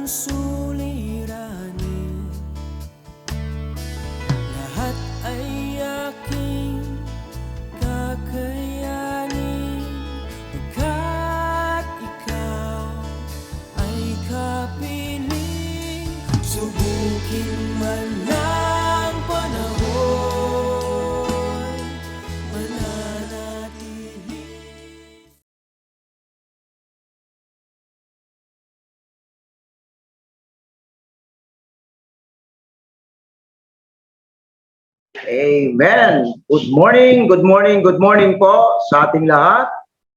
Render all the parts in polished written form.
suliranin, lahat ay aking kakayanin, pagkat ikaw ay kapiling. Subukin man ng panahon, mananatili. Amen. Good morning, good morning, good morning po sa ating lahat.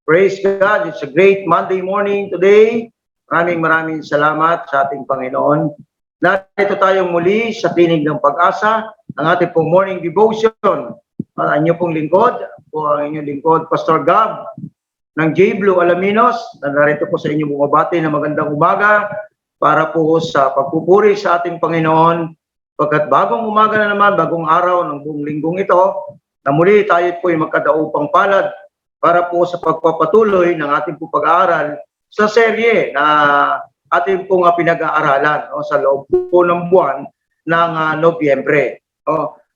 Praise God. It's a great Monday morning today. Maraming salamat sa ating Panginoon. Narito tayong muli sa Tinig ng Pag-asa, ang ating pong morning devotion. Ang inyong pong lingkod, ang inyong lingkod, Pastor Gab ng J. Blue Alaminos, na narito po sa inyong bumabati na magandang umaga para po sa pagpupuri sa ating Panginoon. Pagkat bagong umaga na naman, bagong araw ng buong linggong ito, na muli tayo po ay magkadaupang palad para po sa pagpapatuloy ng ating po pag-aaral sa serye na ating pong pinag-aaralan sa loob po ng buwan ng Nobyembre.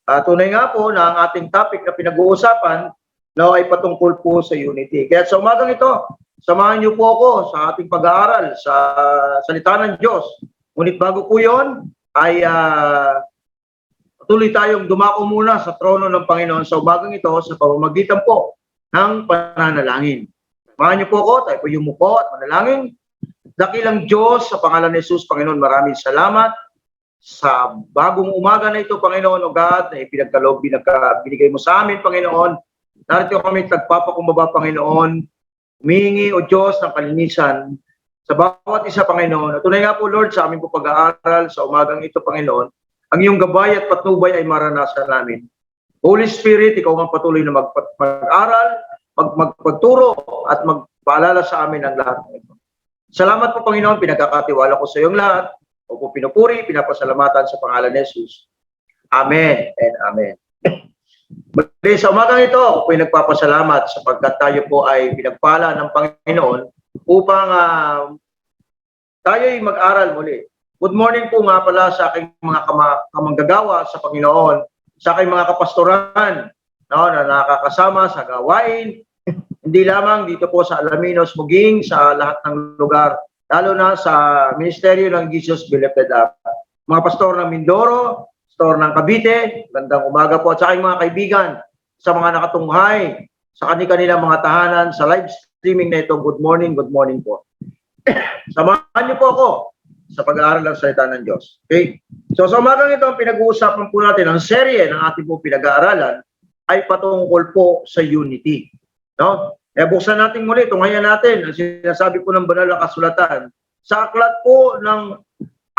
Tunay nga po na ang ating topic na pinag-uusapan ay patungkol po sa unity. Kaya sa umagang ito, samahan niyo po ako sa ating pag-aaral sa salita ng Diyos. Ngunit bago po yun, ay tuloy tayong dumako muna sa trono ng Panginoon sa umagang ito sa pamamagitan po ng pananalangin. Samahan niyo po ako, tayo po yumuko at manalangin. Dakilang Diyos, sa pangalan ni Jesus, Panginoon, maraming salamat sa bagong umaga na ito, Panginoon, O God, na ipinagkaloob, binigay mo sa amin, Panginoon. Narito kami nagpapakumbaba, Panginoon, humihingi, O Diyos, ng kalinisan sa bawat isa, Panginoon. At tunay nga po, Lord, sa aming po pag-aaral sa umagang ito, Panginoon, ang iyong gabay at patnubay ay maranasan namin. Holy Spirit, ikaw ang patuloy na mag-aral, magpagturo at magpaalala sa amin ang lahat ng ito. Salamat po, Panginoon, pinagkakatiwala ko sa iyong lahat. O po pinupuri, pinapasalamatan sa pangalan ni Jesus. Amen and amen. Muli sa umagang ito, ako po ay nagpapasalamat sapagkat tayo po ay pinagpala ng Panginoon upang tayo ay mag-aral muli. Good morning po nga pala sa aking mga kamanggagawa sa Panginoon, sa aking mga kapastoran na nakakasama sa gawain, hindi lamang dito po sa Alaminos, Muging, sa lahat ng lugar, lalo na sa Ministeryo ng Jesus Beloved App. Mga pastor ng Mindoro, pastor ng Cavite, gandang umaga po at sa aking mga kaibigan, sa mga nakatunghay, sa kanilang mga tahanan, sa live streaming na ito, good morning po. Samahan niyo po ako sa pag-aaral ng salita ng Diyos. Okay? So sa umagang ito, ang pinag-uusapan po natin, ang serye ng ating po pinag-aaralan ay patungkol po sa unity. No? Buksan natin muli, tunghayan natin ang sinasabi po ng banal na kasulatan sa aklat po ng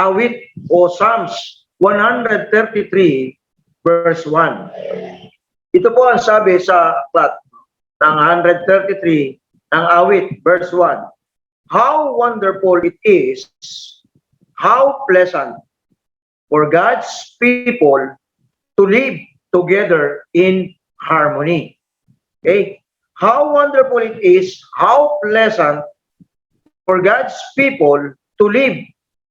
awit o Psalms 133 verse 1. Ito po ang sabi sa aklat ng 133 ng awit verse 1. How wonderful it is, how pleasant for God's people to live together in harmony. Okay? How wonderful it is, how pleasant for God's people to live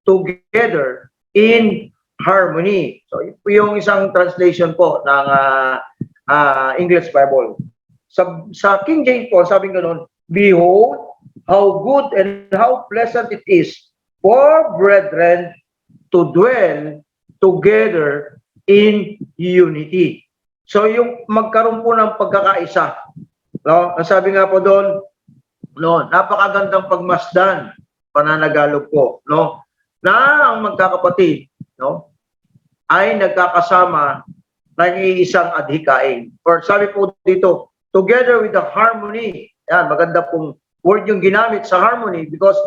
together in harmony. So, ito yung isang translation po ng English Bible. Sa King James po, sabi ganoon, behold, how good and how pleasant it is for brethren to dwell together in unity. So, yung magkaroon po ng pagkakaisa. No? Sabi nga po doon, no, napakagandang pagmasdan, pananagalog po, no? Na ang magkakapatid, no, ay nagkakasama ng iisang adhikain. Or sabi po dito, together with the harmony. Yan, maganda pong word yung ginamit sa harmony because,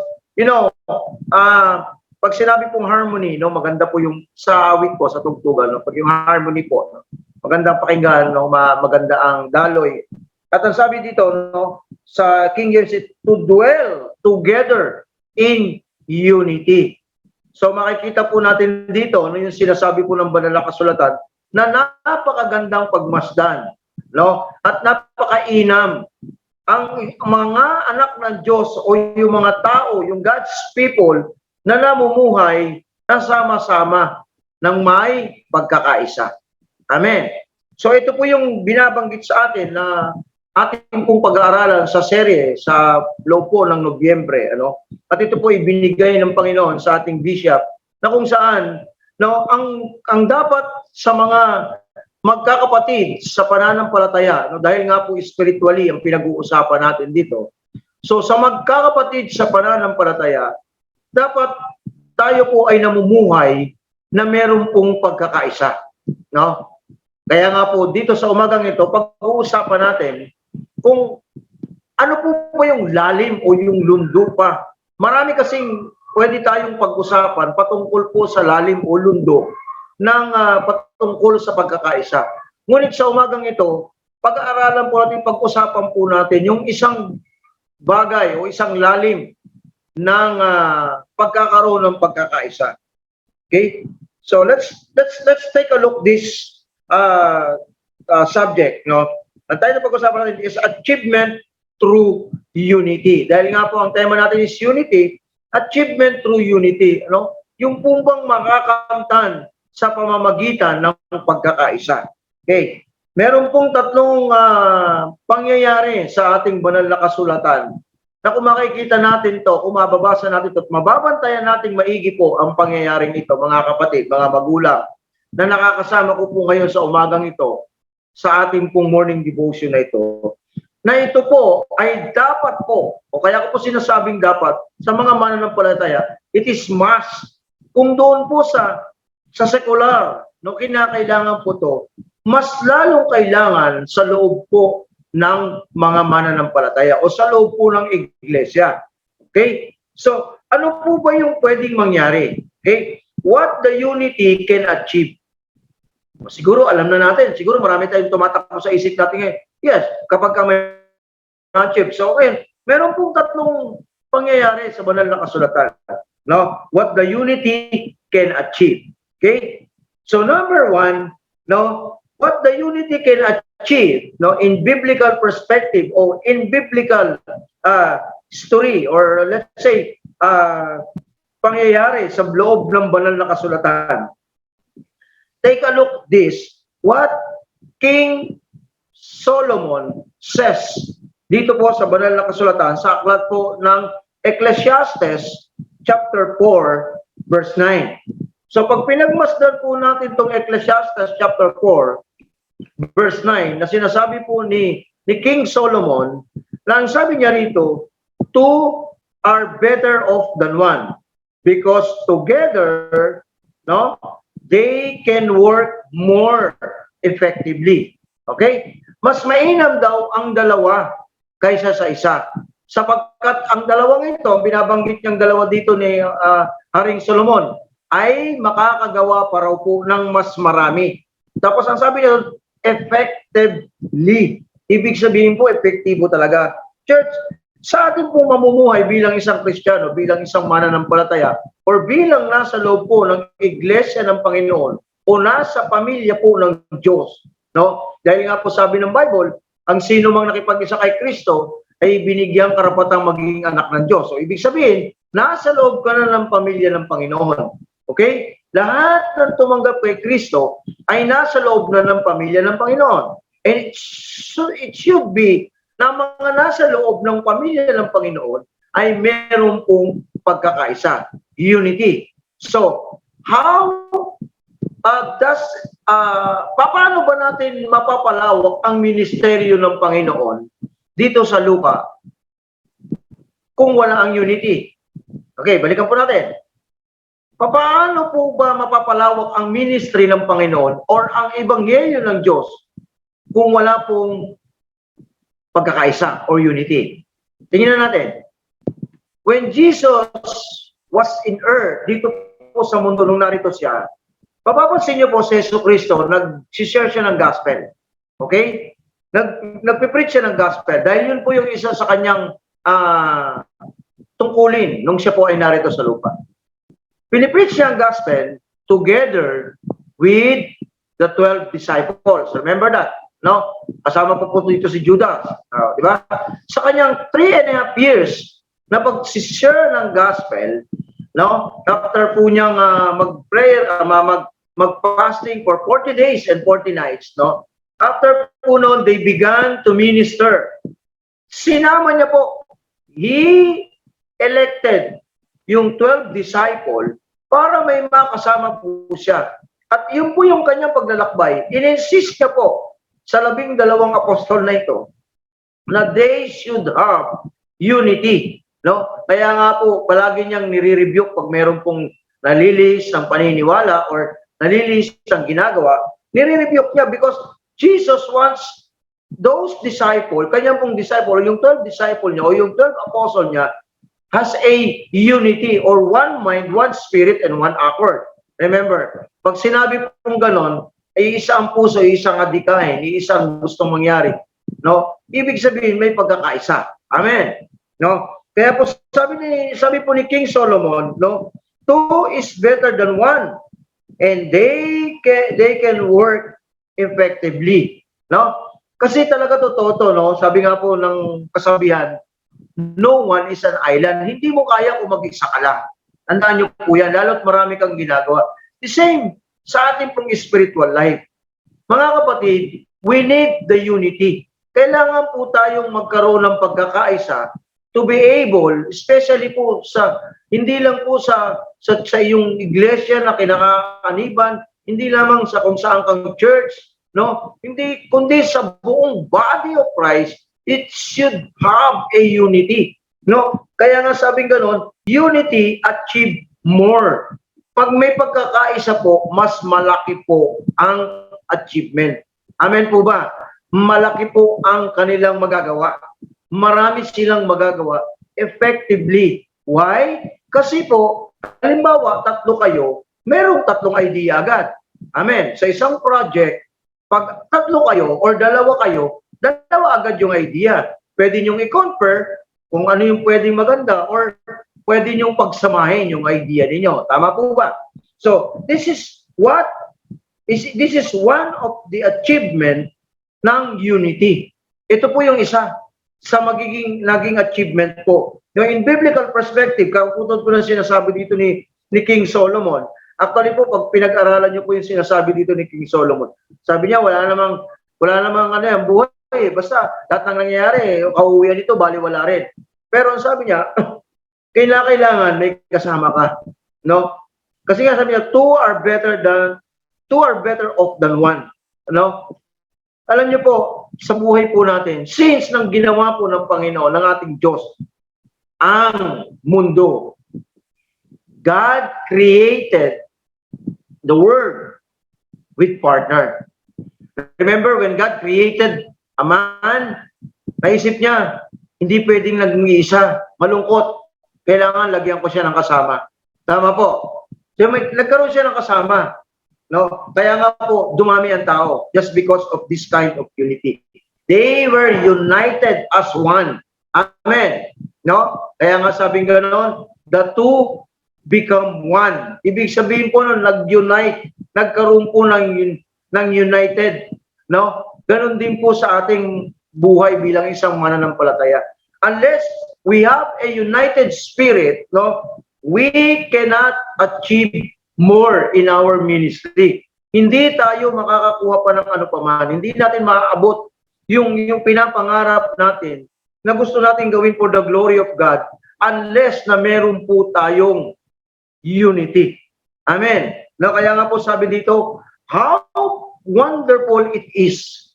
pag sinabi pong harmony, no, maganda po yung sa awit po, sa tugtugan, no, pag yung harmony po, no, magandang pakinggan, no, maganda ang daloy. At ang sabi dito, no, sa King James, to dwell together in unity. So makikita po natin dito, ano yung sinasabi po ng banal na kasulatan, na napakagandang pagmasdan, no? At napakainam. Ang mga anak ng Diyos o yung mga tao, yung God's people, na namumuhay na sama-sama ng may pagkakaisa. Amen. So ito po yung binabanggit sa atin na ating pong pag-aaralan sa serye sa loob po ng Nobyembre, ano? At ito po ibinigay ng Panginoon sa ating bishop na kung saan ang dapat sa mga magkakapatid sa pananampalataya, dahil nga po spiritually ang pinag-uusapan natin dito. So sa magkakapatid sa pananampalataya, dapat tayo po ay namumuhay na meron pong pagkakaisa, no? Kaya nga po dito sa umagang ito, pag-uusapan natin kung ano po ba yung lalim o yung lundo pa. Marami kasing pwede tayong pag-usapan patungkol po sa lalim o lundo ng patungkol sa pagkakaisa. Ngunit sa umagang ito, pag-aaralan po natin, pag-usapan po natin yung isang bagay o isang lalim ng pagkakaroon ng pagkakaisa. Okay? So let's take a look this subject, no? Ang tayo na pag-usapan natin is achievement through unity. Dahil nga po ang tema natin is unity, achievement through unity, ano? Yung pumbang makakamtan sa pamamagitan ng pagkakaisa. Okay. Meron pong tatlong pangyayari sa ating banal na kasulatan na kung makikita natin to, kung mababasa natin to, at mababantayan nating maigi po ang pangyayaring ito, mga kapatid, mga magulang, na nakakasama ko po ngayon sa umagang ito, sa ating pong morning devotion na ito, na ito po ay dapat po, o kaya ko po sinasabing dapat, sa mga mananampalataya, it is must. Kung doon po sa sekular, no, kinakailangan po to, mas lalong kailangan sa loob po ng mga mananampalataya o sa loob po ng iglesia. Okay? So, ano po ba yung pwedeng mangyari? Okay? What the unity can achieve? Siguro alam na natin, siguro marami tayong tumatakbo sa isip natin ngayon. Yes, kapag may achieve. So, okay, meron pong tatlong pangyayari sa banal na kasulatan. No? What the unity can achieve. Okay? So, number one, no, what the unity can achieve, no, in biblical perspective or in biblical story, or let's say, pangyayari sa loob ng banal na kasulatan. Take a look this, what King Solomon says dito po sa banal na kasulatan, sa aklat po ng Ecclesiastes chapter 4 verse 9. So pag pinagmasdan po natin itong Ecclesiastes chapter 4 verse 9 na sinasabi po ni King Solomon, na ang sabi niya rito, two are better off than one because together, no, they can work more effectively. Okay? Mas mainam daw ang dalawa kaysa sa isa. Sapagkat ang dalawang ito, binabanggit niyang dalawa dito ni Haring Solomon, ay makakagawa pa raw po ng mas marami. Tapos ang sabi niya, effectively. Ibig sabihin po, epektibo talaga. Church, sa atin po mamumuhay bilang isang Kristiyano, bilang isang mananampalataya, or bilang nasa loob po ng iglesia ng Panginoon, o nasa pamilya po ng Diyos. No? Dahil nga po sabi ng Bible, ang sino mang nakipag-isa kay Kristo, ay binigyang karapatang magiging anak ng Diyos. So, ibig sabihin, nasa loob ka na ng pamilya ng Panginoon. Okay? Lahat ng tumanggap kay Kristo ay nasa loob na ng pamilya ng Panginoon. And it should be na mga nasa loob ng pamilya ng Panginoon ay meron pong pagkakaisa, unity. So, how paano ba natin mapapalawak ang ministeryo ng Panginoon dito sa lupa kung wala ang unity? Okay, balikan po natin. Paano po ba mapapalawak ang ministry ng Panginoon or ang ebanghelyo ng Diyos kung wala pong pagkakaisa or unity? Tingnan natin. When Jesus was in earth, dito po sa mundo nung narito siya, papapansin niyo po si Jesus Cristo, nag-share siya ng gospel. Okay? Nagpipreach siya ng gospel dahil yun po yung isa sa kanyang tungkulin nung siya po ay narito sa lupa. Pinipreach siya ang gospel together with the 12 disciples. Remember that? No? Kasama po dito si Judas. Di ba? Sa kanyang 3.5 years na pag-share ng gospel, no? After po niyang mag-prayer, mag-fasting for 40 days and 40 nights, no? After po noon, they began to minister. Sinama niya po, he elected yung 12 disciple para may makasama po siya. At yun po yung kanyang paglalakbay. In-insist niya po sa 12 apostol na ito na they should have unity. No? Kaya nga po, palagi niyang nire-rebuke pag meron pong nalilis ng paniniwala or nalilis ng ginagawa, nire-rebuke niya because Jesus wants those disciple, kanyang pong disciple, yung 12 disciple niya o yung 12 apostle niya has a unity or one mind, one spirit, and one accord. Remember, pag sinabi pong ganon, ay isa ang puso, isang adikain, isang gustong mangyari. No? Ibig sabihin, may pagkakaisa. Amen. No? Kaya po sabi po ni King Solomon, no, two is better than one, and they can work effectively. No? Kasi talaga totoo to, no? Sabi nga po ng kasabihan, no one is an island. Hindi mo kaya kung mag-isa ka lang. Tandaan niyo po yan, lalo't marami kang ginagawa. The same sa ating pong spiritual life. Mga kapatid, we need the unity. Kailangan po tayong magkaroon ng pagkakaisa to be able, especially po sa, hindi lang po sa iyong iglesia na kinakaaniban, hindi lamang sa kung saan kang church, no? Hindi, kundi sa buong body of Christ, it should have a unity. No? Kaya nga sabing ganon, unity achieve more. Pag may pagkakaisa po, mas malaki po ang achievement. Amen po ba? Malaki po ang kanilang magagawa. Marami silang magagawa effectively. Why? Kasi po, halimbawa, 3 kayo, merong 3 idea agad. Amen. Sa isang project, pag 3 kayo or 2 kayo, 2 agad yung idea. Pwede nyong i-compare kung ano yung pwedeng maganda or pwede nyong pagsamahin yung idea ninyo. Tama po ba? So, this is one of the achievement ng unity. Ito po yung isa sa naging achievement po. In biblical perspective, kaputod ko na sinasabi dito ni King Solomon. Actually po, pag pinag-aralan niyo po yung sinasabi dito ni King Solomon, sabi niya, wala namang ano yan, buhay. Basta, lahat ng nangyayari, kauwian nito, baliwala rin. Pero ang sabi niya, kailangan may kasama ka. No? Kasi nga sabi niya, two are better off than one. No? Alam niyo po, sa buhay po natin, since nang ginawa po ng Panginoon, ng ating Diyos, ang mundo, God created the world with partner. Remember, when God created a man, naisip niya, hindi pwedeng nag-iisa, malungkot. Kailangan lagyan ko siya ng kasama. Tama po. So, nagkaroon siya ng kasama. No? Kaya nga po, dumami ang tao just because of this kind of unity. They were united as one. Amen. No? Kaya nga sabing ganoon, the two become one. Ibig sabihin po nun, nag-unite, nagkaroon po ng united. No? Ganon din po sa ating buhay bilang isang mananampalataya. Unless we have a united spirit, no, we cannot achieve more in our ministry. Hindi tayo makakakuha pa ng ano pa man. Hindi natin maaabot yung pinapangarap natin na gusto natin gawin for the glory of God unless na meron po tayong unity. Amen. Na kaya nga po sabi dito, how wonderful it is.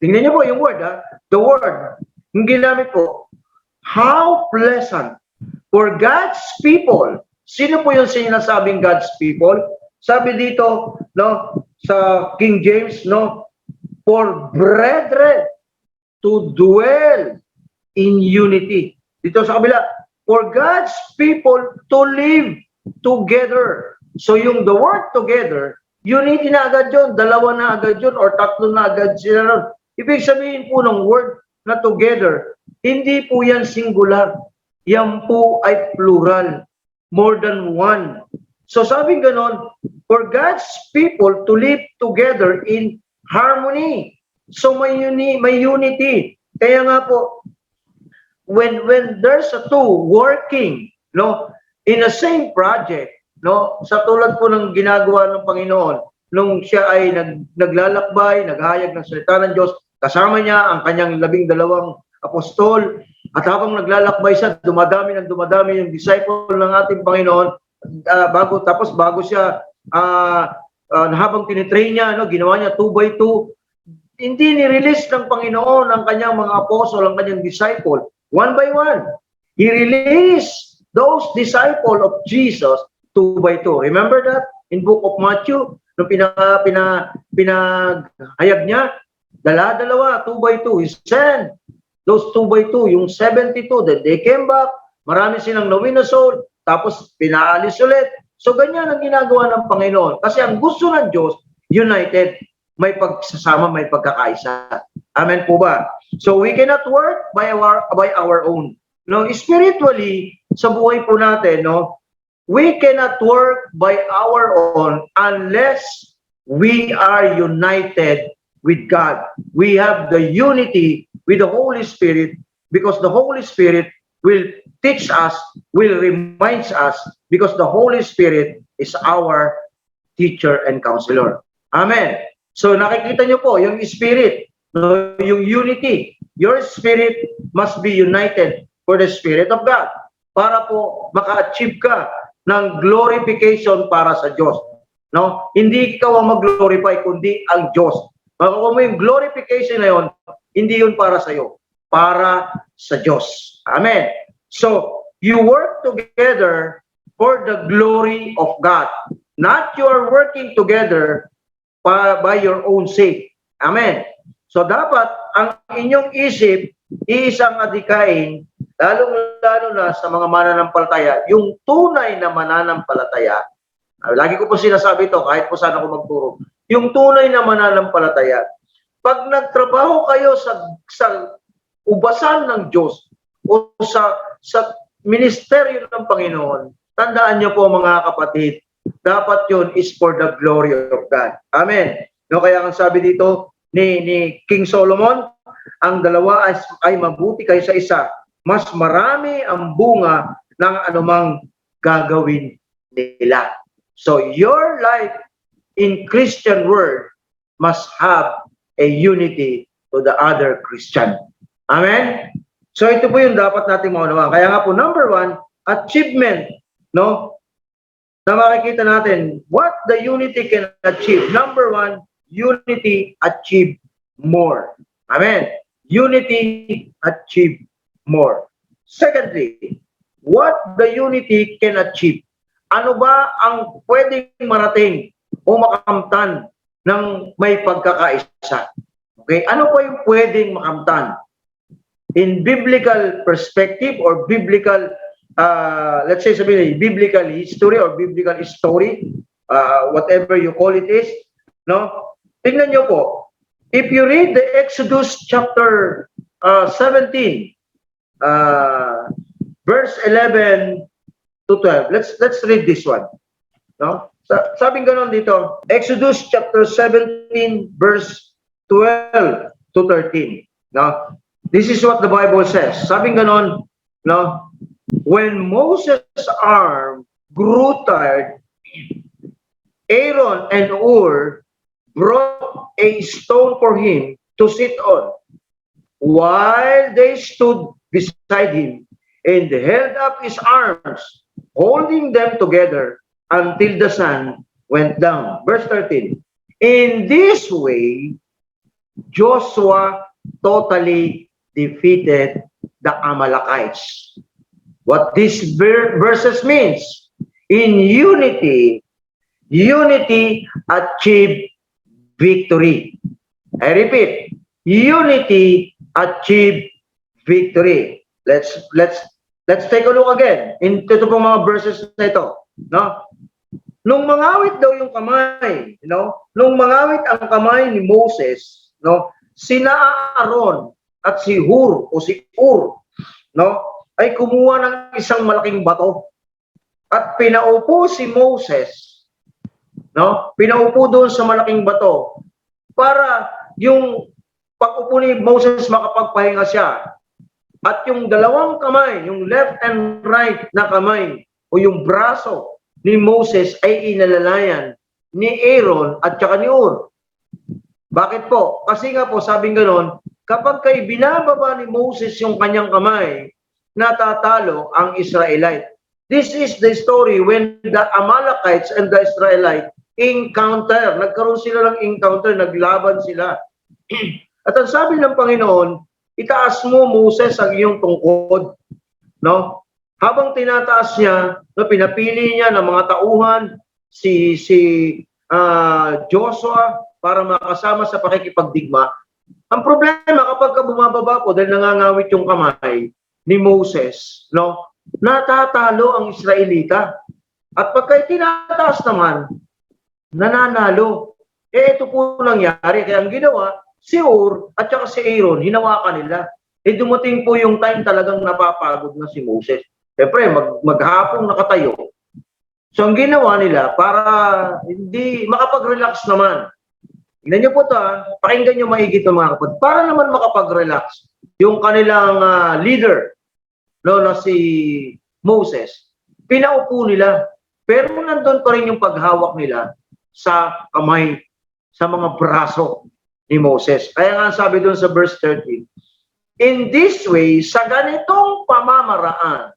Tingnan niyo po yung word, ha? The word. Yung ginamit po, how pleasant for God's people. Sino po yung sinasabing God's people? Sabi dito, no, sa King James, no, for brethren to dwell in unity. Dito sa kabila, for God's people to live together. So yung the word together, unity na agad yun, 2 na agad yun, or 3 na agad sila ron. Ibig sabihin po ng word na together, hindi po yan singular. Yan po ay plural. More than one. So sabi ganon, for God's people to live together in harmony. So may unity. Kaya nga po, when there's a two working, no, in the same project, no? Sa tulad po ng ginagawa ng Panginoon, nung siya ay naglalakbay, naghahayag ng salita ng Diyos, kasama niya ang kanyang 12 apostol, at habang naglalakbay siya, dumadami yung disciple ng ating Panginoon, bago siya, habang tinitrain niya, no, ginawa niya 2 by 2, hindi ni-release ng Panginoon ang kanyang mga apostol, ang kanyang disciple, 1 by 1. He released those disciples of Jesus 2 by 2. Remember that in book of Matthew, nung pinahayag niya, dala-dalawa, 2 by 2. He sent those 2 by 2, yung 72, then they came back, marami silang nawin na soul, tapos pinaalis ulit. So ganyan ang ginagawa ng Panginoon. Kasi ang gusto ng Diyos, united, may pagsasama, may pagkakaisa. Amen po ba? So we cannot work by our own. No, spiritually, sa buhay po natin, no, we cannot work by our own unless we are united with God. We have the unity with the Holy Spirit, because the Holy Spirit will teach us, will remind us, because the Holy Spirit is our teacher and counselor. Amen. So nakikita nyo po, yung Spirit, no, yung unity. Your spirit must be united for the Spirit of God, para po maka-achieve ka ng glorification para sa Diyos. No? Hindi ikaw ang mag-glorify, kundi ang Diyos. Makukuha mo yung glorification na yun, hindi yun para sa iyo, para sa Diyos. Amen. So, you work together for the glory of God. Not you are working together by your own sake. Amen. So, dapat ang inyong isip, iisang adikain, lalong-lalo na sa mga mananampalataya, yung tunay na mananampalataya. Lagi ko po sinasabi ito, kahit po saan ako magturo. Yung tunay na mananampalataya, pag nagtrabaho kayo sa ubasan ng Diyos o sa ministeryo ng Panginoon, tandaan niyo po mga kapatid, dapat yun is for the glory of God. Amen. No, kaya ang sabi dito ni King Solomon, ang dalawa ay mabuti kaysa isa. Mas marami ang bunga ng anumang gagawin nila. So your life in Christian world must have a unity to the other Christian. Amen? So ito po yung dapat natin maunawaan. Kaya nga po, number 1, achievement. No? Na makikita natin, what the unity can achieve. Number 1, unity achieve more. Amen? Unity achieve more. Secondly, what the unity can achieve. Ano ba ang pwedeng marating o makamtan ng may pagkakaisa? Okay? Ano po yung pwedeng makamtan? In biblical perspective or biblical, let's say sabihin, biblical history or biblical story, whatever you call it is, no? Tingnan nyo po, if you read the Exodus chapter 17, verse 11 to 12. Let's read this one. No? Sabing ganon dito, Exodus chapter 17 verse 12 to 13. No? This is what the Bible says. Sabing ganon, no? When Moses' arm grew tired, Aaron and Hur brought a stone for him to sit on, while they stood beside him and held up his arms, holding them together until the sun went down. Verse 13. In this way, Joshua totally defeated the Amalekites. What these verses means, in unity achieved victory. I repeat, unity achieved victory. Let's take a look again into ito pong mga verses na ito, no? Nung mangawit daw yung kamay, nung mangawit ang kamay ni Moses, no, sina Aaron at si Hur o si Ur, no, ay kumuha ng isang malaking bato at pinaupo si Moses, no, pinaupo doon sa malaking bato para yung pag-upo ni Moses makapagpahinga siya. At yung dalawang kamay, yung left and right na kamay o yung braso ni Moses ay inalalayan ni Aaron at saka ni Ur. Bakit po? Kasi nga po, sabing ganon, kapag kay binababa ni Moses yung kanyang kamay, natatalo ang Israelite. This is the story when the Amalekites and the Israelites encounter. Nagkaroon sila ng encounter, naglaban sila. At ang sabi ng Panginoon, itaas mo, Moses, ang iyong tungkod. No? Habang tinataas niya, no, pinapili niya ng mga tauhan, si Joshua, para makasama sa pakikipagdigma. Ang problema kapag bumababa po dahil nangangawit yung kamay ni Moses, no, natatalo ang Israelita. At pagka tinataas naman, nananalo. Ito po nangyari. Kaya ang ginawa, si Ur at saka si Aaron, hinawakan nila. Dumating po yung time talagang napapagod na si Moses. Siyempre, maghapong nakatayo. So ang ginawa nila, para hindi makapag-relax naman, tignan niyo po ito, pakinggan niyo maigit mga kapatid. Para naman makapag-relax, yung kanilang leader, no, na si Moses, pinaupo nila. Pero nandun pa rin yung paghawak nila sa kamay, sa mga braso ni Moses. Kaya nga sabi doon sa verse 13, in this way, sa ganitong pamamaraan,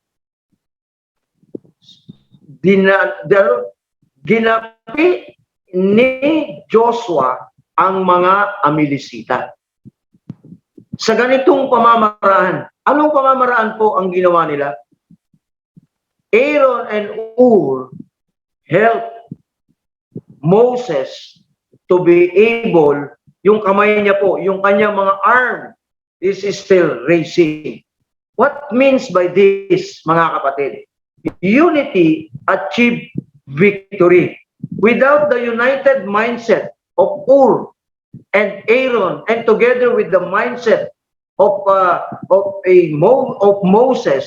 ginapi ni Joshua ang mga Amilisita. Sa ganitong pamamaraan, anong pamamaraan po ang ginawa nila? Aaron and Ur helped Moses to be able, yung kamay niya po, yung kanyang mga arm is still raising. What means by this, mga kapatid? Unity achieve victory. Without the united mindset of Ur and Aaron, and together with the mindset of Moses,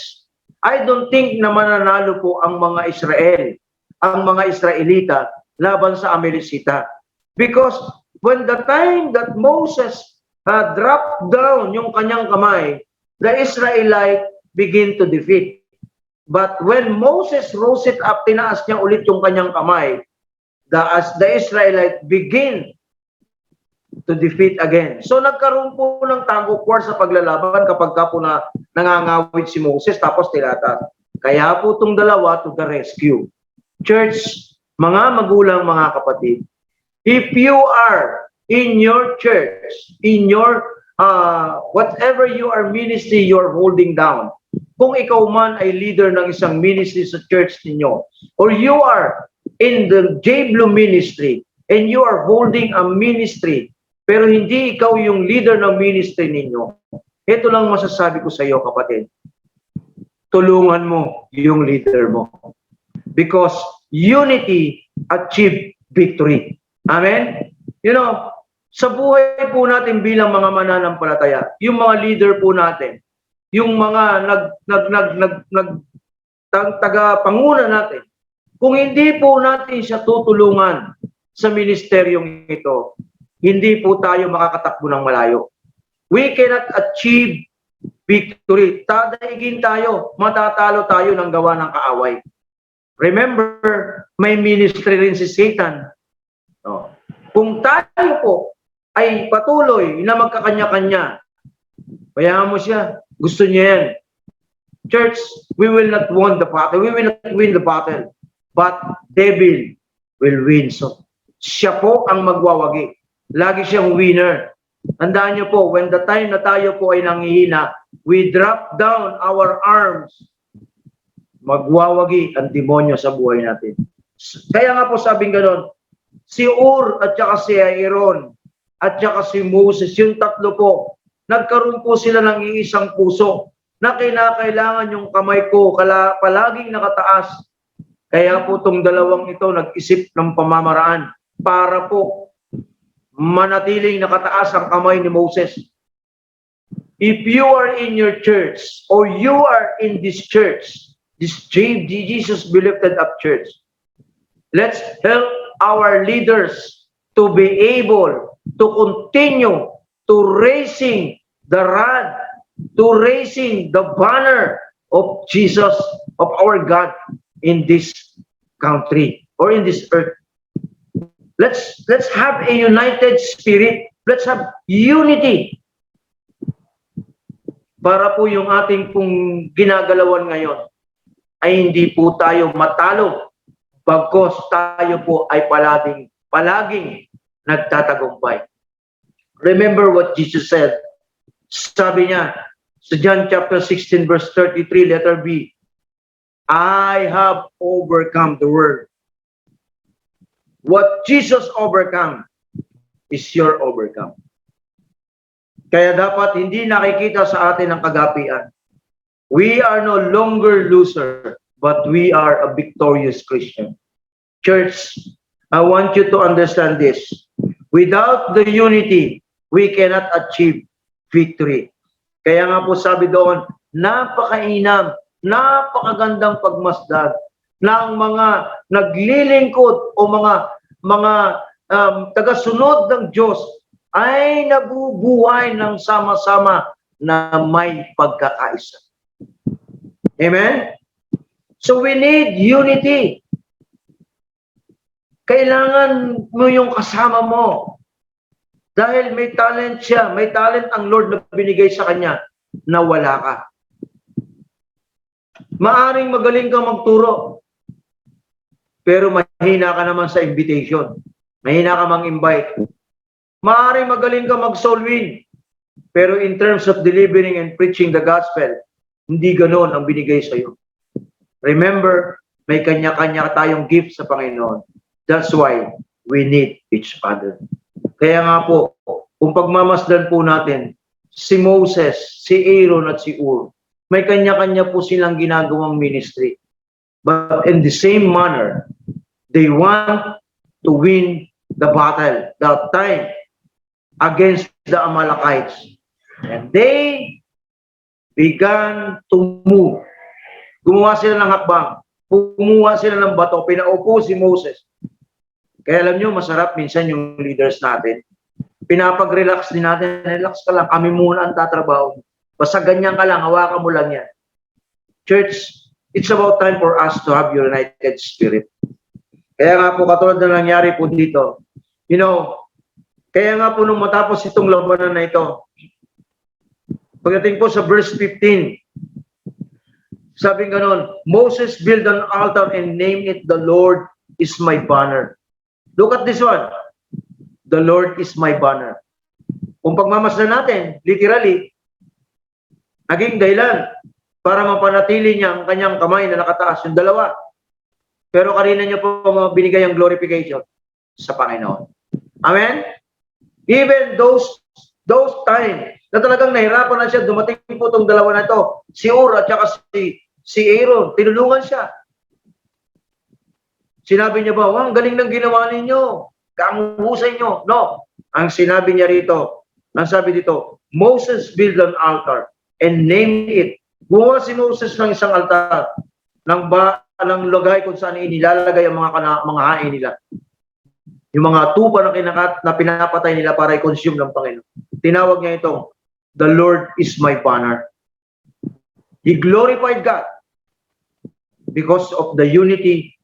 I don't think na mananalo po ang mga Israelita laban sa Amilisita. Because when the time that Moses dropped down yung kanyang kamay, the Israelite begin to defeat. But when Moses rose it up, tinaas niya ulit yung kanyang kamay, the Israelite begin to defeat again. So nagkaroon po ng tug of war sa paglalaban kapag ka po na nangangawit si Moses tapos tinataas. Kaya po itong dalawa to the rescue. Church, mga magulang, mga kapatid, if you are in your church, in your whatever you are ministry you are holding down, kung ikaw man ay leader ng isang ministry sa church ninyo, or you are in the J. Blue ministry and you are holding a ministry pero hindi ikaw yung leader ng ministry ninyo, ito lang masasabi ko sa iyo, kapatid. Tulungan mo yung leader mo. Because unity achieve victory. Amen? You know, sa buhay po natin bilang mga mananampalataya, yung mga leader po natin, yung mga taga-panguna natin, kung hindi po natin siya tutulungan sa ministeryong ito, hindi po tayo makakatakbo ng malayo. We cannot achieve victory. Tadaigin tayo, matatalo tayo ng gawa ng kaaway. Remember, may ministry rin si Satan. No. Kung tayo po ay patuloy na magkakanya-kanya, bayaan mo siya, gusto niya yan. Church, we will not win the battle. We will not win the battle. But devil will win. So, siya po ang magwawagi. Lagi siyang winner. Tandaan niyo po, when the time na tayo po ay nanghihina, we drop down our arms, magwawagi ang demonyo sa buhay natin. Kaya nga po sabing ganon, si Ur at saka si Aaron at saka si Moses, yung tatlo po, nagkaroon po sila ng iisang puso na kinakailangan yung kamay ko palaging nakataas. Kaya po itong dalawang ito nag-isip ng pamamaraan para po manatiling nakataas ang kamay ni Moses. If you are in your church or you are in this church, this Jesus be lifted up church, let's help our leaders to be able to continue to raising the rod, to raising the banner of Jesus, of our God. in this country or in this earth. Let's have a united spirit. Let's have unity. Para po yung ating pong ginagalawan ngayon ay hindi po tayo matalo, bagkos tayo po ay palaging nagtatagumpay. Remember what Jesus said. Sabi niya sa John chapter 16 verse 33, letter B, I have overcome the world. What Jesus overcome is your overcome. Kaya dapat hindi nakikita sa atin ang kagapian. We are no longer loser, but we are a victorious Christian. Church, I want you to understand this. Without the unity, we cannot achieve victory. Kaya nga po sabi doon, napakainam, napakagandang pagmasdan ng mga naglilingkod o mga tagasunod ng Diyos ay nabubuhay ng sama-sama na may pagkakaisa. Amen? So we need unity. Kailangan mo yung kasama mo. Dahil may talent siya, may talent ang Lord na binigay sa kanya na wala ka. Maaring magaling ka magturo, pero mahina ka naman sa invitation. Mahina ka mang-invite. Maaring magaling ka mag-soul win, pero in terms of delivering and preaching the gospel, hindi ganoon ang binigay sa iyo. Remember, may kanya-kanya tayong gift sa Panginoon. That's why we need each other. Kaya nga po, kung pagmamasdan po natin, si Moses, si Aaron at si Ur, may kanya-kanya po silang ginagawang ministry. But in the same manner, they want to win the battle, that time, against the Amalekites. And they began to move. Gumawa sila ng hakbang. Kumuha sila ng bato. Pinaupo si Moses. Kaya alam nyo, masarap minsan yung leaders natin. Pinapag-relax din natin. Relax ka lang. Kami muna ang tatrabaho. Basta ganyan ka lang. Hawakan mo lang yan. Church, it's about time for us to have united spirit. Kaya nga po, katulad na nangyari po dito. You know, kaya nga po nung matapos itong labanan na ito, pagdating po sa verse 15, sabi ganon, Moses built an altar and named it, the Lord is my banner. Look at this one. The Lord is my banner. Kung pagmamasdan natin, literally, naging dahilan para mapanatili niya ang kanyang kamay na nakataas, yung dalawa. Pero kanina niya po binigay ang glorification sa Panginoon. Amen? Even those time na talagang nahirapan na siya, dumating po itong dalawa na ito, si Ur at saka si Aaron, tinulungan siya. Sinabi niya ba, ang galing ng ginawa ninyo, kamuhusay nyo. No. Ang sinabi niya rito, ang sabi dito, Moses built an altar and named it. Gumawa si Moses ng isang altar ng lagay kung saan inilalagay ang mga hain nila. Yung mga tupa na pinapatay nila para i-consume ng Panginoon. Tinawag niya ito, the Lord is my banner. He glorified God because of the unity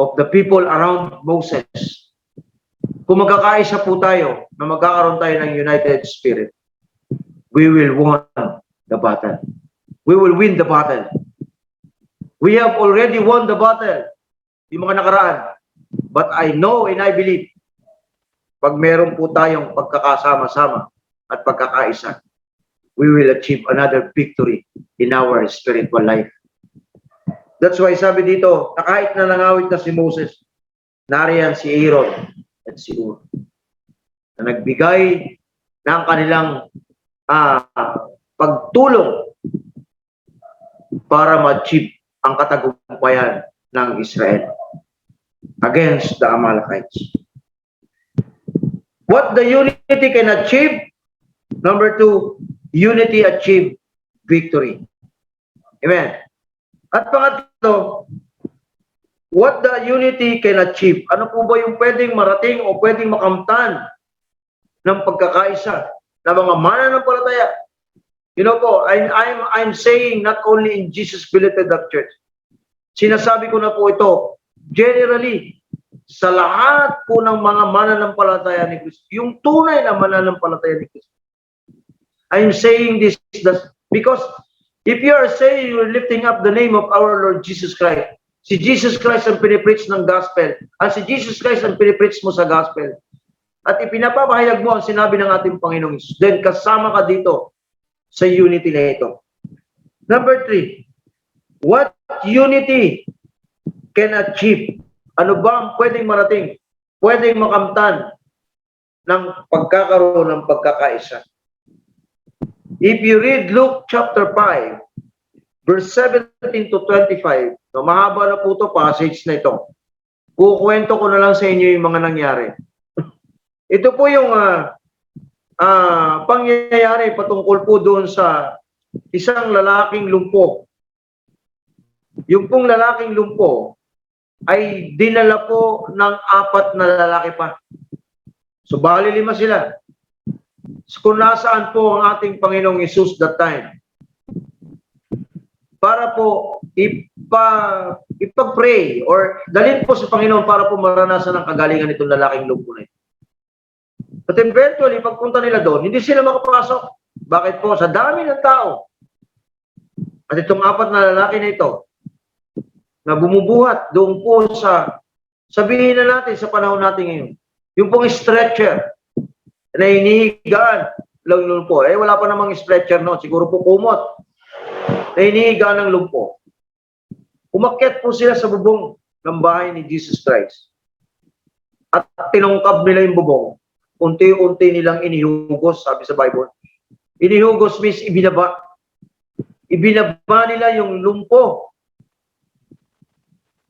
of the people around Moses. Kung magkakaisa po tayo na magkakaroon tayo ng united spirit, we will win the battle. We will win the battle. We have already won the battle. Yung mga nakaraan. But I know and I believe, pag meron po tayong pagkakasama-sama at pagkakaisa, we will achieve another victory in our spiritual life. That's why sabi dito, na kahit na nangawit na si Moses, nariyan si Aaron at si Ur, na nagbigay ng kanilang pagtulong para ma-achieve ang katagumpayan ng Israel against the Amalekites. What the unity can achieve? Number 2, unity achieve victory. Amen. At pangatlo, what the unity can achieve? Ano po ba yung pwedeng marating o pwedeng makamtan ng pagkakaisa ng mga mananampalataya? You know po, I'm saying not only in Jesus Belated Church, Sinasabi ko na po ito, generally, sa lahat po ng mga mananampalataya ni Kristo, yung tunay na mananampalataya ni Kristo. I'm saying this because if you are saying you're lifting up the name of our Lord Jesus Christ, si Jesus Christ ang pinipreach ng gospel, at si Jesus Christ ang pinipreach mo sa gospel, at ipinapapahayag mo ang sinabi ng ating Panginoong Isus, then kasama ka dito sa unity na ito. Number 3, what unity can achieve? Ano ba ang pwedeng marating? Pwedeng makamtan ng pagkakaroon ng pagkakaisa. If you read Luke chapter 5, verse 17 to 25, no, mahaba na po ito, passage na ito. Kukwento ko na lang sa inyo yung mga nangyari. Ito po yung pangyayari patungkol po doon sa isang lalaking lumpo. Yung pong lalaking lumpo ay dinala po ng 4 na lalaki pa. So, bali 5 sila. So, kung nasaan po ang ating Panginoong Isus that time, para po ipag-pray or dalhin po sa Panginoon para po maranasan ang kagalingan nitong lalaking lumpo na ito. But eventually, pagpunta nila doon, hindi sila makapasok. Bakit po? Sa dami ng tao. At itong 4 na lalaki na ito, na bumubuhat doon po sa, sabihin na natin sa panahon natin ngayon, yung pong stretcher, na hinihigaan lang lumpo. Wala pa namang stretcher no, siguro po kumot. Na hinihigaan ng lumpo. Umakyat po sila sa bubong ng bahay ni Jesus Christ. At tinungkab nila yung bubong. Unti-unti nilang inihugos, sabi sa Bible. Inihugos means ibinaba. Ibinaba nila yung lumpo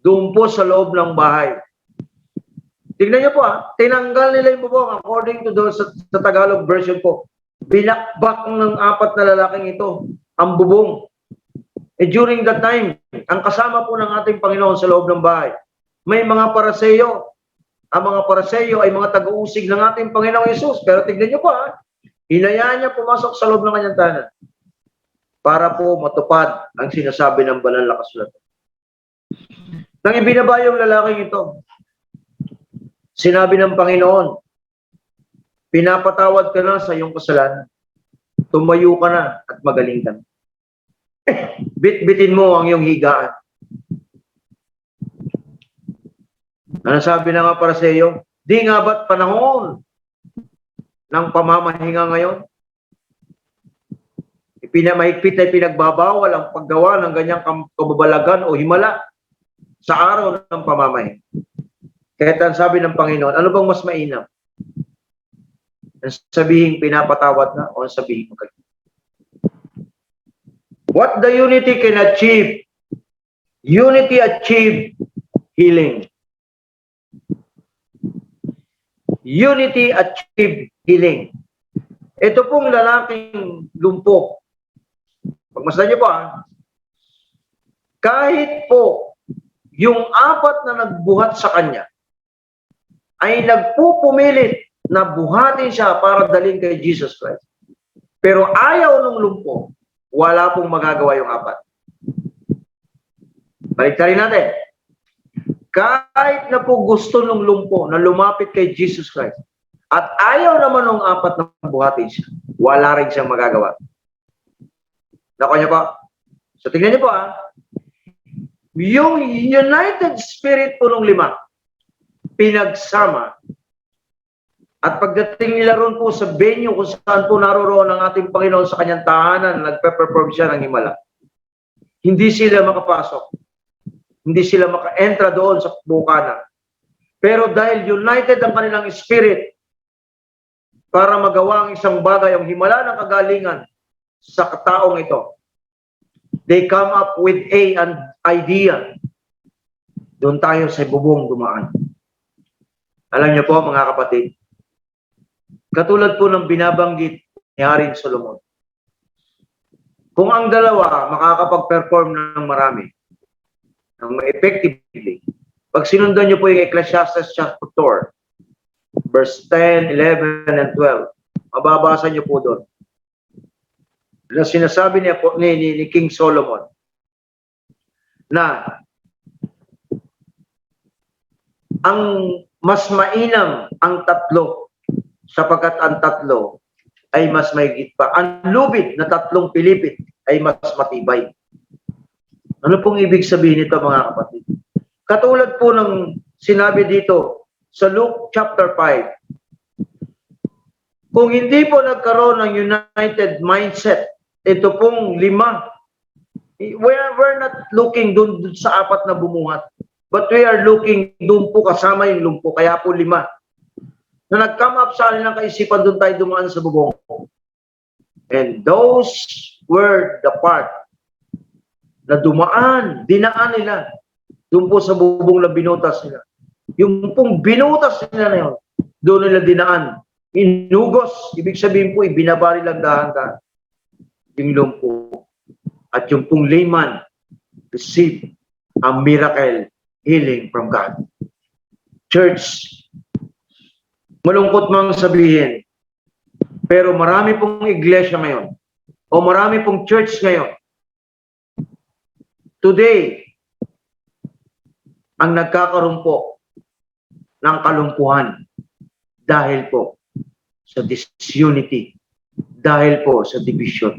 doon po sa loob ng bahay. Tignan niyo po tinanggal nila yung bubong according to those sa Tagalog version po. Binakbak ng 4 na lalaking ito ang bubong. During that time, ang kasama po ng ating Panginoon sa loob ng bahay, may mga Paraseyo. Ang mga Paraseyo ay mga taga-usig ng ating Panginoong Isus. Pero tignan niyo po hinayaan niya pumasok sa loob ng kanyang tahanan para po matupad ang sinasabi ng banal na kasulatan. Nang ibinaba yung lalaking ito, sinabi ng Panginoon, pinapatawad ka na sa iyong kasalanan. Tumayo ka na at magaling ka. Bit-bitin mo ang iyong higaan. Ano sabi na nga para sa iyo? Di nga ba't panahon ng pamamahinga ngayon? Mahigpit na pinagbabawal ang paggawa ng ganyang kababalagan o himala sa araw ng pamamahinga. Kaya ang sabi ng Panginoon, ano bang mas mainam? Sabihin pinapatawad na o sabihin magaling? What the unity can achieve? Unity achieve healing. Unity achieve healing. Ito pong lalaking lumpo. Pagmasdan niyo po kahit po yung 4 na nagbuhat sa kanya ay nagpupumilit na buhatin siya para dalhin kay Jesus Christ. Pero ayaw nung lumpo, wala pong magagawa yung 4. Baliktarin natin. Kahit na po gusto nung lumpo na lumapit kay Jesus Christ at ayaw naman nung 4 na buhatin siya, wala rin siyang magagawa. Nakuha niyo po? So tingnan niyo po yung united spirit po nung 5, pinagsama. At pagdating nila ron po sa venue kung saan po naroroon ang ating Panginoon sa kanyang tahanan, nagpe-perform siya ng himala. Hindi sila makapasok. Hindi sila maka-entra doon sa bukana. Pero dahil united ang kanilang spirit para magawa ang isang bagay, ang himala ng kagalingan sa taong ito, they come up with an idea. Doon tayo sa bubong dumaan. Alam niyo po mga kapatid, katulad po ng binabanggit ni Haring Solomon, kung ang dalawa makakapag-perform ng marami, ng effectively, pag sinundan niyo po yung Ecclesiastes chapter 4, verse 10, 11, and 12, mababasa niyo po doon na sinasabi ni King Solomon na ang mas mainam ang tatlo, sapagkat ang tatlo ay mas mahigit pa. Ang lubid na tatlong pilipit ay mas matibay. Ano pong ibig sabihin nito, mga kapatid? Katulad po ng sinabi dito sa Luke chapter 5, kung hindi po nagkaroon ng united mindset, ito pong 5, we're not looking dun sa 4 na bumuhat, but we are looking dun po kasama yung lumpo, kaya po 5 na nag-come up sa kanilang kaisipan, dun tayo dumaan sa bubong. And those were the part na dumaan, dinaan nila doon po sa bubong na binutas nila. Yung pong binutas nila na yun, doon nila dinaan. Inugos, ibig sabihin po, ibinabari lang dahan-dahan yung lumpo. At yung pong layman received a miracle healing from God. Church, malungkot mang sabihin, pero marami pong iglesia ngayon, o marami pong church ngayon, today, ang nagkakaroon po ng kalumpuhan dahil po sa disunity, dahil po sa division.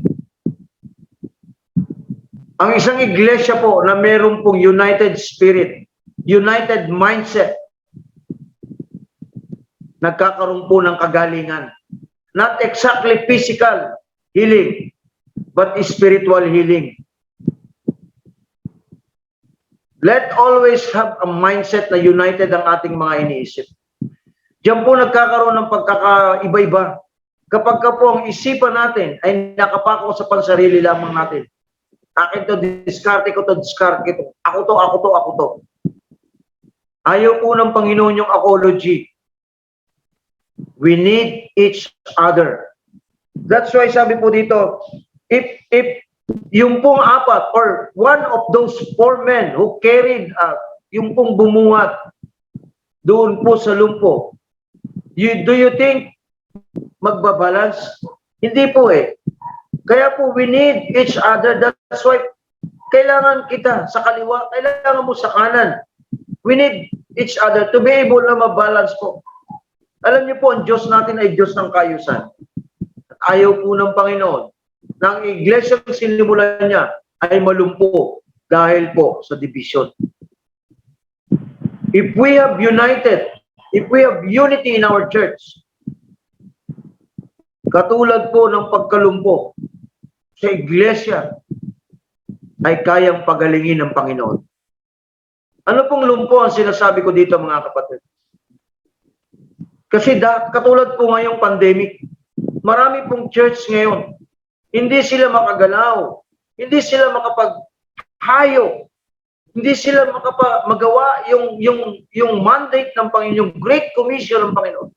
Ang isang iglesia po na meron pong united spirit, united mindset, nagkakaroon po ng kagalingan. Not exactly physical healing, but spiritual healing. Let always have a mindset na united ang ating mga iniisip. Diyan po nagkakaroon ng pagkakaiba-iba. Kapag ka po ang isipan natin ay nakapako sa pansarili lamang natin. Akin to, diskarte ko to, diskarte ko. Ako to, ako to, ako to. Ayaw po ng Panginoon yung apology. We need each other. That's why sabi po dito, if yung pong 4 or one of those 4 men who carried yung pong bumuhat doon po sa lumpo, do you think magbabalance? Hindi po eh. Kaya po we need each other. That's why kailangan kita sa kaliwa, kailangan mo sa kanan. We need each other to be able na mabalance po. Alam niyo po, ang Diyos natin ay Diyos ng kaayusan. At ayaw po ng Panginoon na ang iglesia na sinimulan niya ay malumpo dahil po sa division. If we have united, if we have unity in our church, katulad po ng pagkalumpo sa iglesia, ay kayang pagalingin ng Panginoon. Ano pong lumpo ang sinasabi ko dito, mga kapatid? Kasi katulad po ngayong pandemic, marami pong church ngayon, hindi sila makagalaw, hindi sila makapaghayo, hindi sila magawa yung mandate ng Panginoon, yung Great Commission ng Panginoon.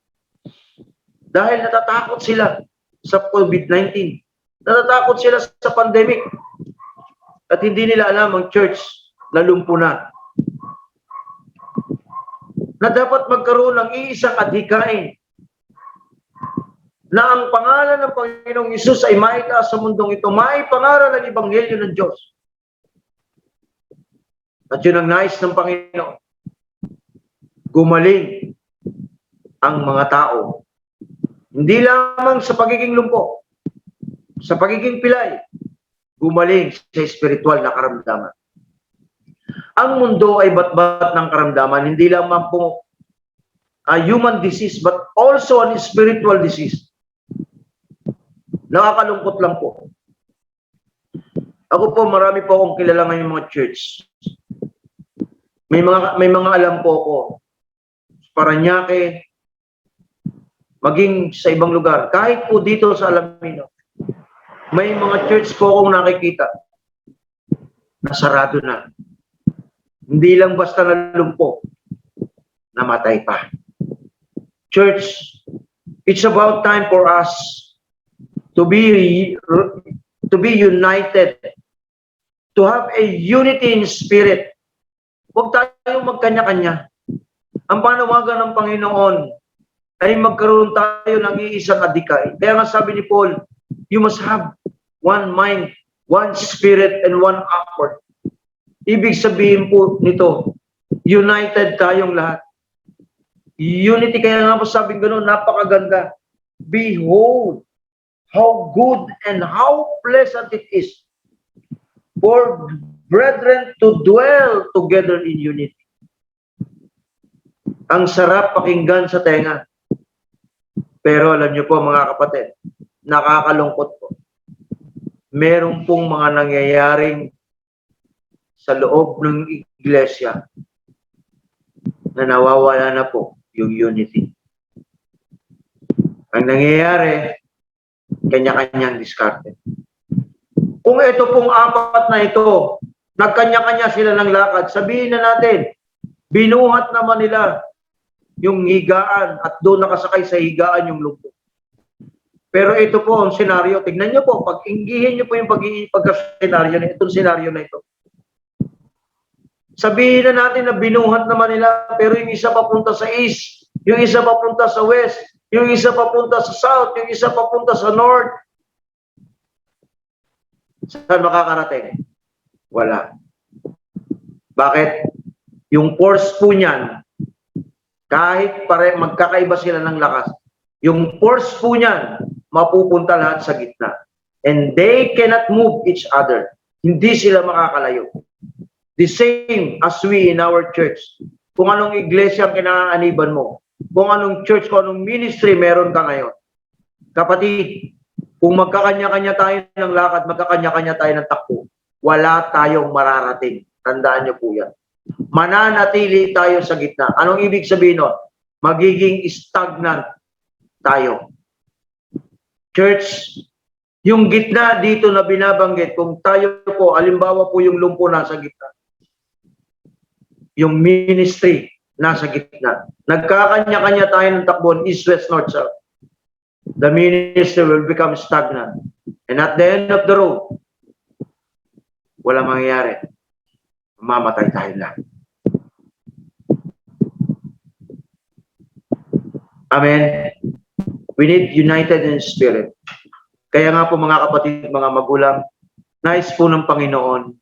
Dahil natatakot sila sa COVID-19. Natatakot sila sa pandemic. At hindi nila alam ang church na lumpo na. Na dapat magkaroon ng iisang adhikain na ang pangalan ng Panginoong Hesus ay maitaas sa mundong ito, maipangaral ang Ebanghelyo ng Diyos. At yun ang nais ng Panginoon. Gumaling ang mga tao. Hindi lamang sa pagiging lumpo, sa pagiging pilay, gumaling sa espiritual na karamdaman. Ang mundo ay batbat ng karamdaman, hindi lamang po a human disease, but also an spiritual disease. Nakakalungkot lang po. Ako po, marami po akong kilala ngayong mga church. May mga alam po ako. Paranaque, maging sa ibang lugar. Kahit po dito sa Alamino, may mga church po akong nakikita na sarado na. Hindi lang basta nalumpo, namatay pa. Church, it's about time for us to be united, to have a unity in spirit. Huwag tayo magkanya-kanya. Ang panawagan ng Panginoon ay magkaroon tayo ng iisang adhikain. Kaya nga sabi ni Paul, you must have one mind, one spirit, and one accord. Ibig sabihin po nito, united tayong lahat. Unity, kaya nga po sabing gano'n, napakaganda. Behold, how good and how pleasant it is for brethren to dwell together in unity. Ang sarap pakinggan sa tenga. Pero alam niyo po mga kapatid, nakakalungkot po. Meron pong mga nangyayaring sa loob ng iglesia na nawawala na po yung unity. Ang nangyayari, kanya-kanyang diskarte. Kung ito pong apat na ito, nagkanya-kanya sila ng lakad, sabihin na natin, binuhat naman nila yung higaan at doon nakasakay sa higaan yung lubog. Pero ito po ang senaryo. Tignan nyo po, pag-inggihin nyo po yung pagka-senaryo na itong senaryo na ito. Sabihin na natin na binuhat naman nila, pero yung isa papunta sa east, yung isa papunta sa west, yung isa papunta sa south, yung isa papunta sa north. Saan makakarating? Wala. Bakit? Yung force po niyan, kahit magkakaiba sila ng lakas, yung force po niyan, mapupunta lahat sa gitna. And they cannot move each other. Hindi sila makakalayo. The same as we in our church. Kung anong iglesia ang kinaaniban mo, kung anong church, kung anong ministry meron ka ngayon. Kapatid, kung magkakanya-kanya tayo ng lakad, magkakanya-kanya tayo ng takbo, wala tayong mararating. Tandaan niyo po yan. Mananatili tayo sa gitna. Anong ibig sabihin nun? Magiging stagnant tayo. Church, yung gitna dito na binabanggit, kung tayo po, alimbawa po yung lumpo nasa gitna, yung ministry nasa gitna, nagkakanya-kanya tayo ng takbon, east, west, north, south, the ministry will become stagnant. And at the end of the road, wala mangyayari. Mamatay tayo lang. Amen. We need united in spirit. Kaya nga po mga kapatid, mga magulang, nais po ng Panginoon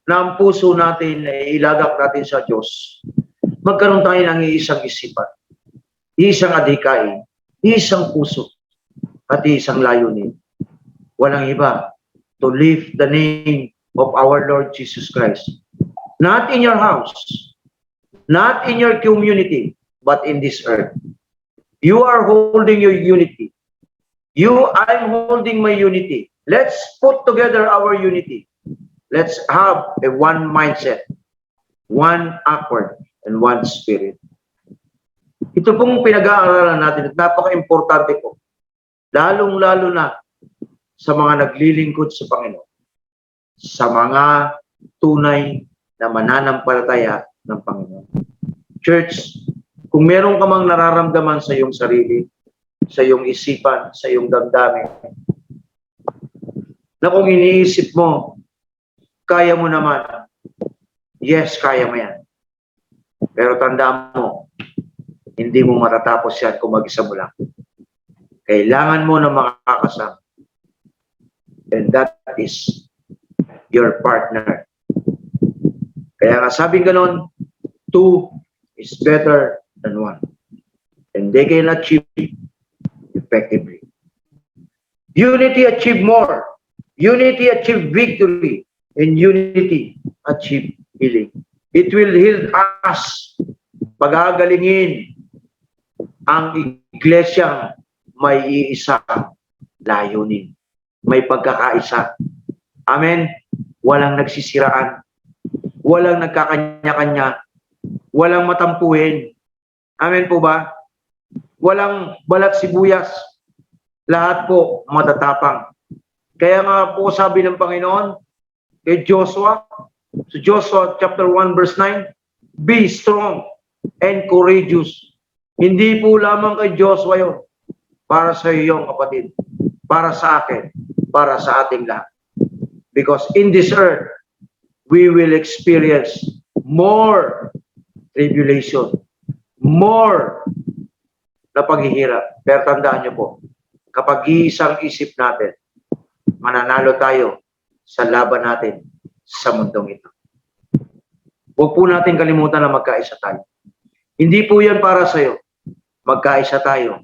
na ang puso natin ay ilagak natin sa Diyos. Magkaroon tayo ng iisang isipan, iisang adhikain, iisang puso, at iisang layunin. Walang iba, to lift the name of our Lord Jesus Christ. Not in your house, not in your community, but in this earth. You are holding your unity. I'm holding my unity. Let's put together our unity. Let's have a one mindset, one accord, and one spirit. Ito pong pinag-aaralan natin at napaka-importante po. Lalong-lalo na sa mga naglilingkod sa Panginoon. Sa mga tunay na mananampalataya ng Panginoon. Church, kung meron ka mang nararamdaman sa iyong sarili, sa iyong isipan, sa iyong damdamin, na kung iniisip mo, kaya mo naman, yes, kaya mo yan. Pero tandaan mo, hindi mo matatapos yan kung mag-isa mo lang. Kailangan mo na makakasama. And that is your partner. Kaya nga sabing ganon, 2 is better than 1. And they can achieve effectively. Unity achieve more. Unity achieve victory. And unity achieve healing. It will heal us. Pagagalingin ang iglesia may iisang layunin. May pagkakaisa. Amen. Walang nagsisiraan. Walang nagkakanya-kanya. Walang matampuhin. Amen po ba? Walang balat sibuyas. Lahat po matatapang. Kaya nga po sabi ng Panginoon kay Joshua, so Joshua chapter 1 verse 9, be strong and courageous. Hindi po lamang kay Joshua yun. Para sa iyong kapatid. Para sa akin. Para sa ating lahat. Because in this earth, we will experience more tribulation, more na paghihirap. Pero tandaan niyo po, kapag iisang isip natin, mananalo tayo sa laban natin sa mundong ito. Huwag po natin kalimutan na magkaisa tayo. Hindi po yan para sa'yo. magkaisa tayo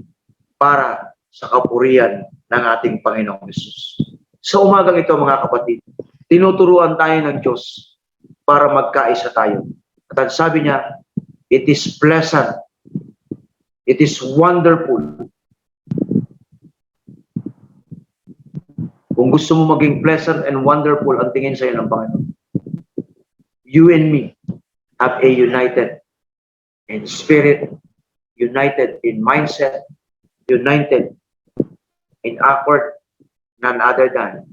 para sa kapurihan ng ating Panginoong Hesus. Sa umagang ito mga kapatid, tinuturuan tayo ng Diyos para magkaisa tayo. At ang sabi niya, it is pleasant, it is wonderful. Kung gusto mo maging pleasant and wonderful ang tingin sa iyo ng Panginoon, you and me have a united in spirit, united in mindset, united in accord, none other than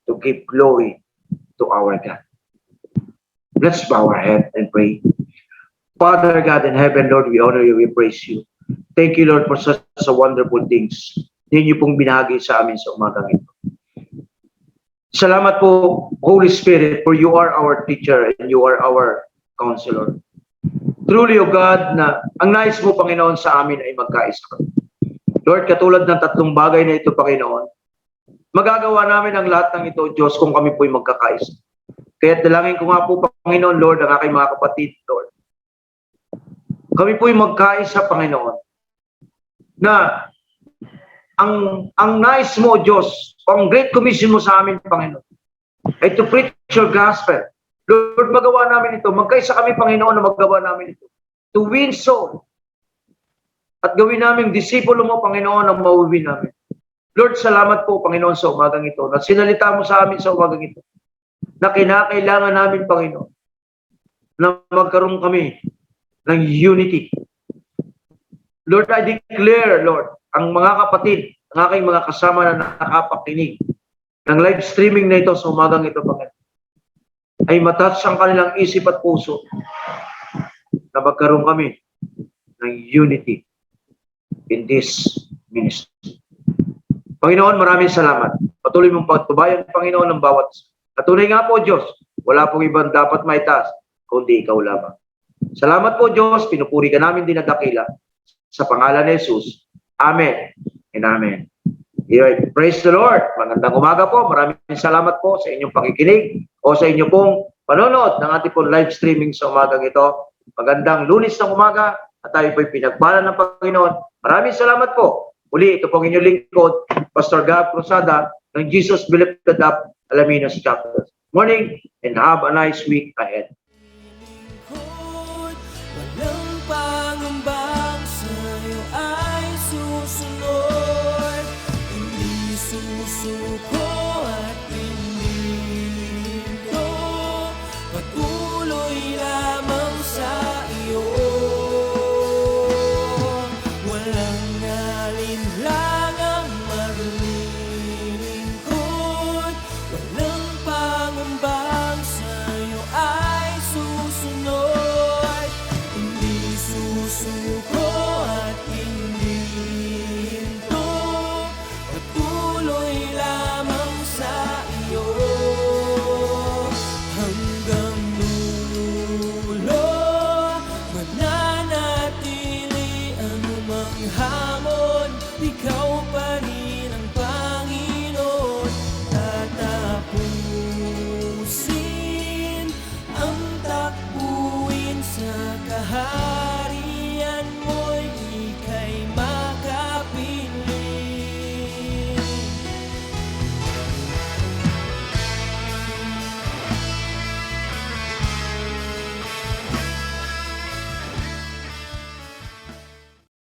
to give glory to our God. Let's bow our head and pray. Father God in heaven, Lord, we honor you, we praise you. Thank you, Lord, for such a wonderful things. Ninyo pong binahagi sa amin sa umagang ito. Salamat po, Holy Spirit, for you are our teacher and you are our counselor. Truly, O God, na ang nais mo, Panginoon, sa amin ay magkaisa kami. Lord, katulad ng tatlong bagay na ito, Panginoon, magagawa namin ang lahat ng ito, Diyos, kung kami po'y magkakaisa. Kaya dalangin ko nga po, Panginoon, Lord, ang aking mga kapatid, Lord. Kami po'y magkaisa, Panginoon, na ang nais mo, Diyos, ang great commission mo sa amin, Panginoon, ay to preach your gospel. Lord, magawa namin ito. Magkaisa kami, Panginoon, na magawa namin ito. To win soul. At gawin namin disipulo mo, Panginoon, ang mauwin namin. Lord, salamat po, Panginoon, sa umagang ito. Na sinalita mo sa amin sa umagang ito. Na kinakailangan namin, Panginoon, na magkaroon kami ng unity. Lord, I declare, Lord, ang mga kapatid, ang aking mga kasama na nakapakinig ng live streaming na ito sa umagang ito, Panginoon, ay matouch ang kanilang isip at puso na magkaroon kami ng unity in this ministry. Panginoon, maraming salamat. Patuloy mong pagtubayan, Panginoon, ng bawat. Katunay nga po, Diyos, wala pong ibang dapat maitaas, kundi ikaw lamang. Salamat po, Diyos. Pinupuri ka namin dinadakila. Sa pangalan ni Jesus. Amen and amen. Praise the Lord. Magandang umaga po. Maraming salamat po sa inyong pakikinig o sa inyong pong panonood ng ating pong live streaming sa umagang ito. Magandang Lunes ng umaga at tayo po'y pinagpala ng Panginoon. Maraming salamat po. Uli, ito pong inyong lingkod, Pastor Gab Cruzada ng Jesus Be Lifted Up, Alaminos Chapter. Morning and have a nice week ahead.